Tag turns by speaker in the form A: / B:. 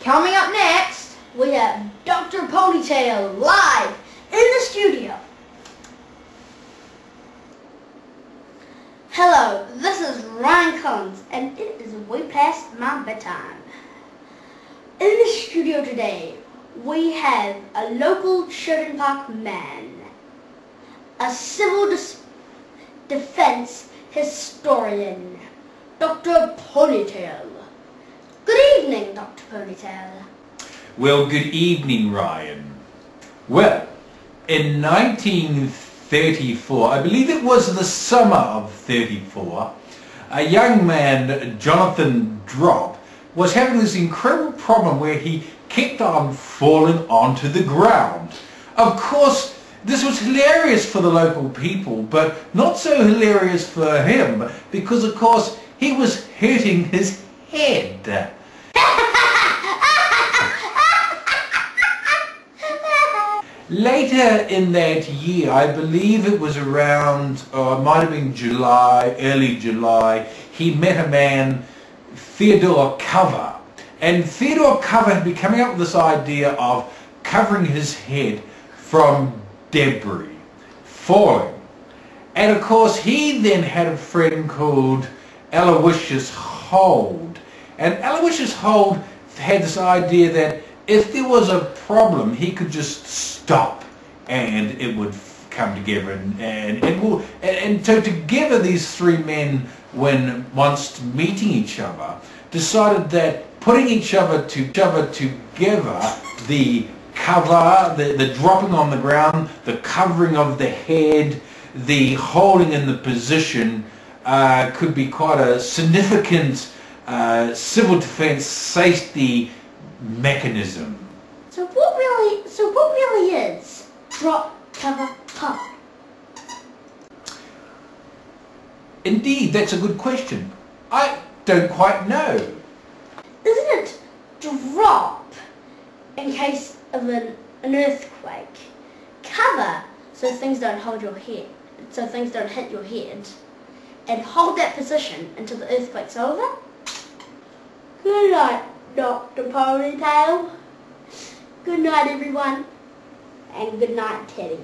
A: Coming up next, we have Dr. Ponytail live in the studio. Hello, this is Ryan Collins, and it is way past my bedtime. In the studio today, we have a local children park man, a civil defense historian, Dr. Ponytail. Good evening, Dr. Ponytail.
B: Well, good evening, Ryan. Well, in 1934, I believe it was the summer of 34, a young man, Jonathan Drop, was having this incredible problem where he kept on falling onto the ground. Of course, this was hilarious for the local people, but not so hilarious for him, because of course he was hurting his head. Later in that year, I believe it was around, it might have been July, early July, he met a man, Theodore Cover. And Theodore Cover had been coming up with this idea of covering his head from debris, falling. And of course, he then had a friend called Aloysius Hold. And Aloysius Hold had this idea that if there was a problem, he could just stop and it would come together. And so together these three men, when once meeting each other, decided that putting each other together, the cover, the dropping on the ground, the covering of the head, the holding in the position, could be quite a significant civil defense safety mechanism.
A: So what really is drop, cover, cover?
B: Indeed, that's a good question. I don't quite know.
A: Isn't it drop in case of an earthquake? Cover so things don't hold your head, so things don't hit your head, and hold that position until the earthquake's over? Good night, Dr. Ponytail. Good night, everyone. And good night, Teddy.